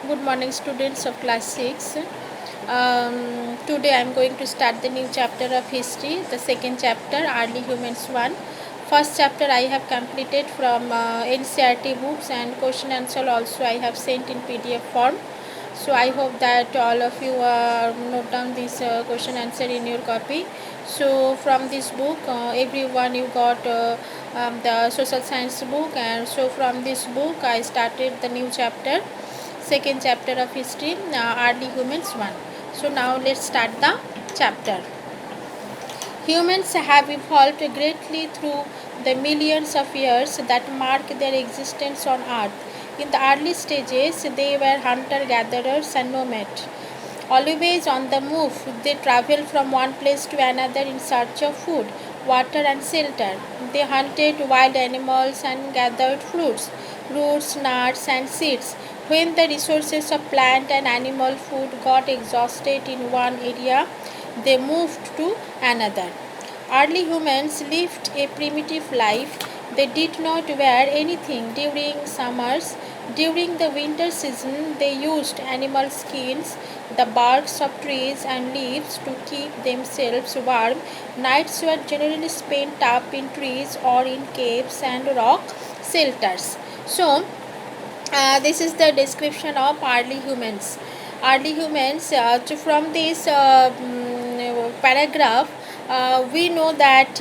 Good morning, students of class 6. Today I am going to start the new chapter of history, the second chapter, Early Humans 1. First chapter I have completed from NCERT books, and question answer also I have sent in PDF form. So I hope that all of you note down this question answer in your copy. So from this book, everyone you got the social science book, and so from this book I started the new chapter, second chapter of history, Early Humans 1. So now let's start the chapter. Humans have evolved greatly through the millions of years that mark their existence on Earth. In the early stages, they were hunter gatherers and nomads. Always on the move, they traveled from one place to another in search of food, water, and shelter. They hunted wild animals and gathered fruits, roots, nuts, and seeds. When the resources of plant and animal food got exhausted in one area, they moved to another. Early humans lived a primitive life. They did not wear anything during summers. During the winter season, they used animal skins, the barks of trees, and leaves to keep themselves warm. Nights were generally spent up in trees or in caves and rock shelters. So, this is the description of early humans. Early humans, from this paragraph, we know that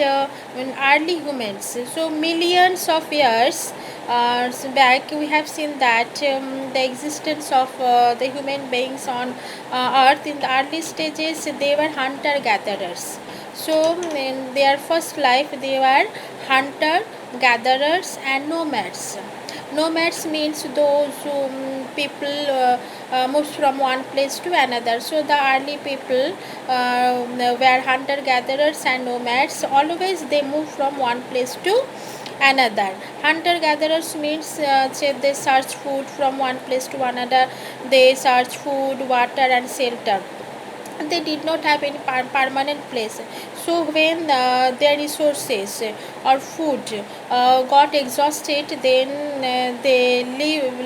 in early humans, so millions of years back, we have seen that the existence of the human beings on earth. In the early stages, they were hunter gatherers. So in their first life, they were hunter gatherers and nomads. Nomads means those people moves from one place to another. So the early people were hunter gatherers and nomads. Always they move from one place to another. Hunter gatherers means they search food from one place to another. They search food, water, and shelter. They did not have any permanent place. So when their resources or food got exhausted, then they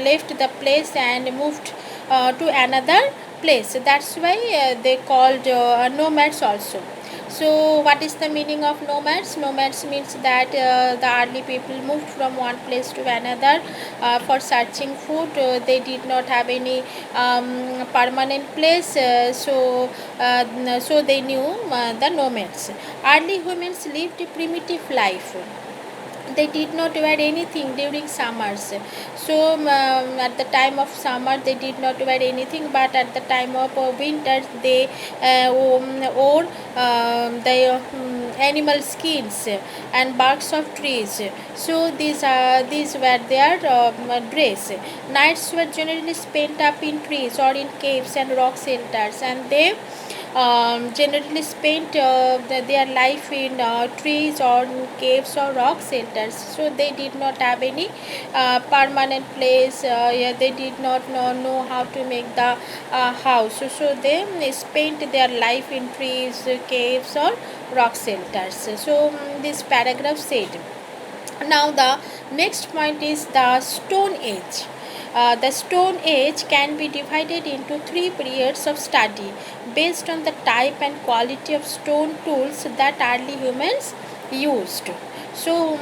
left the place and moved to another place. That's why they called nomads also. So what is the meaning of nomads? Nomads means that the early people moved from one place to another for searching food. They did not have any permanent place, so they knew the nomads. Early humans lived a primitive life. They did not wear anything during summers. So at the time of summer they did not wear anything, but at the time of winter they wore the animal skins and barks of trees. So these were their dress. Nights were generally spent up in trees or in caves and rock shelters, and they generally spent their life in trees or caves or rock shelters. So they did not have any permanent place. Yeah, they did not know how to make the house. So they spent their life in trees, caves, or rock shelters. So this paragraph said. Now the next point is the Stone Age. The Stone Age can be divided into three periods of study based on the type and quality of stone tools that early humans used. So,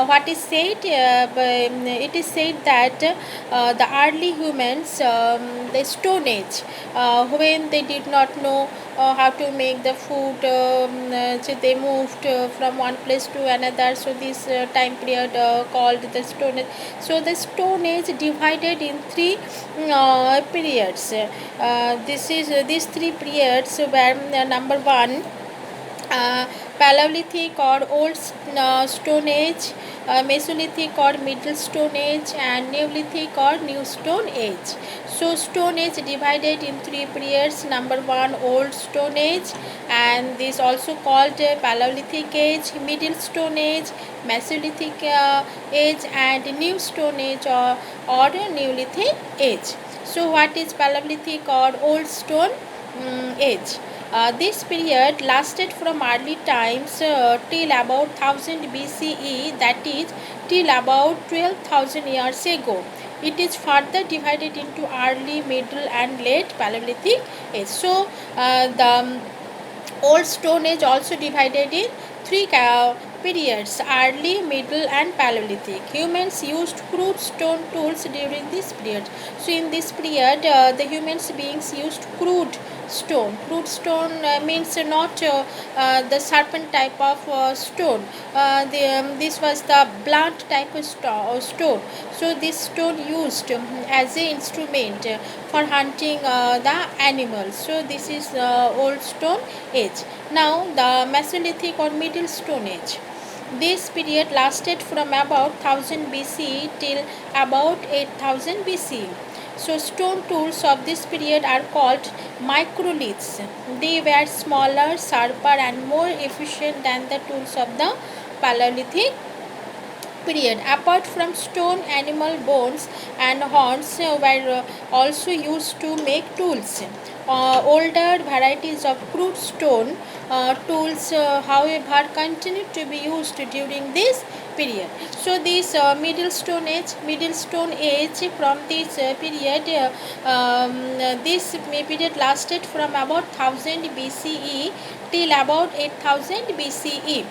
what is said? It is said that the early humans, the Stone Age, when they did not know how to make the food, so they moved from one place to another. So this time period called the Stone Age. So the Stone Age divided in three periods. These three periods were number one, uh, Paleolithic or Old Stone Age, Mesolithic or Middle Stone Age, and Neolithic or New Stone Age. So Stone Age divided in three periods. Number one, Old Stone Age, and this also called Paleolithic Age, Middle Stone Age, Mesolithic Age, and New Stone Age, or Neolithic Age. So what is Paleolithic or Old Stone Age? This period lasted from early times till about 1000 BCE, that is, till about 12,000 years ago. it is further divided into early, middle and late Paleolithic age. So the Old Stone Age also divided in three periods: early, middle and Paleolithic. Humans used crude stone tools during this period. So in this period the humans beings used crude stone. Crude stone means not the serpent type of stone. This was the blunt type of stone. So this stone used as a instrument for hunting the animals. So this is Old Stone Age. Now the Mesolithic or Middle Stone Age. This period lasted from about 1000 BC till about 8000 BC. So stone tools of this period are called microliths. They were smaller, sharper and more efficient than the tools of the Paleolithic period. Apart from stone, animal bones and horns were also used to make tools. Older varieties of crude stone tools, however, continued to be used during this period. So this Middle Stone Age, from this period, this period lasted from about 1000 BCE till about 8000 BCE.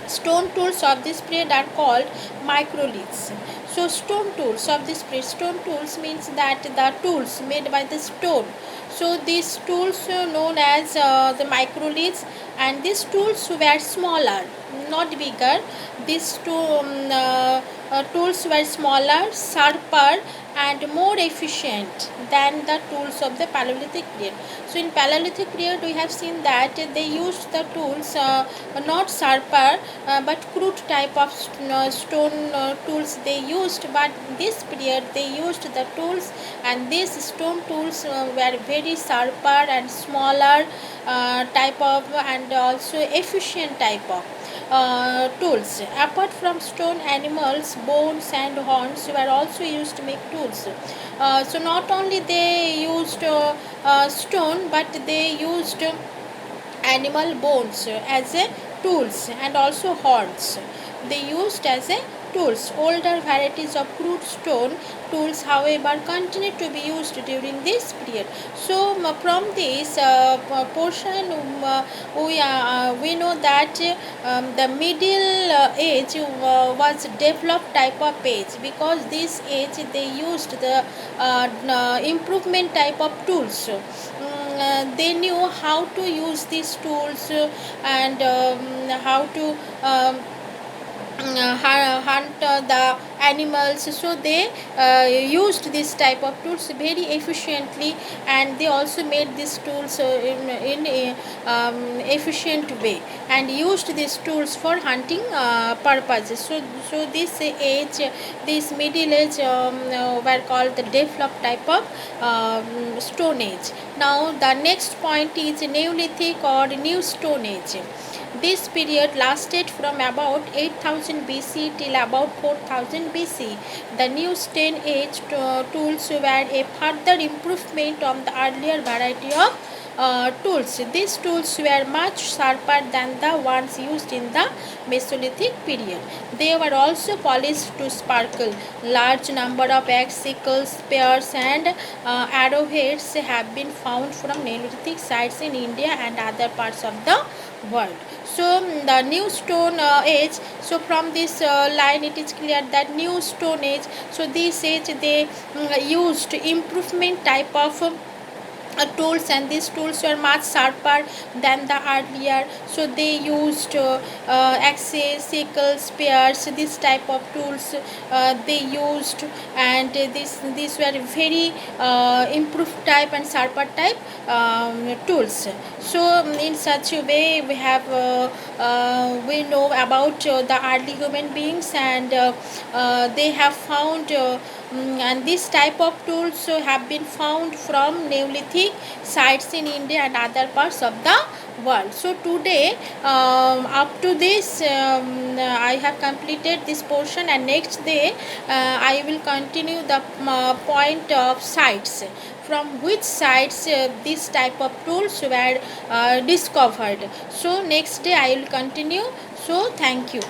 Stone tools of this period are called microliths. So stone tools of this period, stone tools means that the tools made by the stone. So these tools are known as the microliths, and these tools were smaller, not bigger. These tools were smaller, sharper and more efficient than the tools of the Paleolithic period. So in Paleolithic period we have seen that they used the tools not sharper but crude type of stone tools they used, but this period they used the tools, and these stone tools were very sharper and smaller type of and also efficient type of tools. Apart from stone, animals, bones and horns were also used to make tools. So not only they used stone, but they used animal bones as a tools, and also horns they used as a tools. Older varieties of crude stone tools, however, continued to be used during this period. So from this portion we know that the Middle Age was developed type of age, because this age they used the improvement type of tools. They knew how to use these tools and how to hunt the animals. So they used this type of tools very efficiently, and they also made these tools in a efficient way, and used these tools for hunting purposes. So this age, this Middle Age were called the developed type of Stone Age. Now the next point is Neolithic or New Stone Age. This period lasted from about 8000 BC till about 4000 BC. The New Stone Age tools were a further improvement on the earlier variety of tools. These tools were much sharper than the ones used in the Mesolithic period. They were also polished to sparkle. Large number of axe, sickles, spears and arrowheads have been found from Neolithic sites in India and other parts of the world. So the New Stone Age, so from this line it is clear that New Stone Age, so this age they used improvement type of tools, and these tools were much sharper than the earlier. So they used axes, sickles, spears, this type of tools they used, and these were very improved type and sharper type tools. So in such a way we know about the early human beings, and they have found and this type of tools have been found from Neolithic sites in India and other parts of the world. So today up to this I have completed this portion, and next day I will continue the point of sites, from which sites this type of tools were discovered. So next day I will continue. So thank you.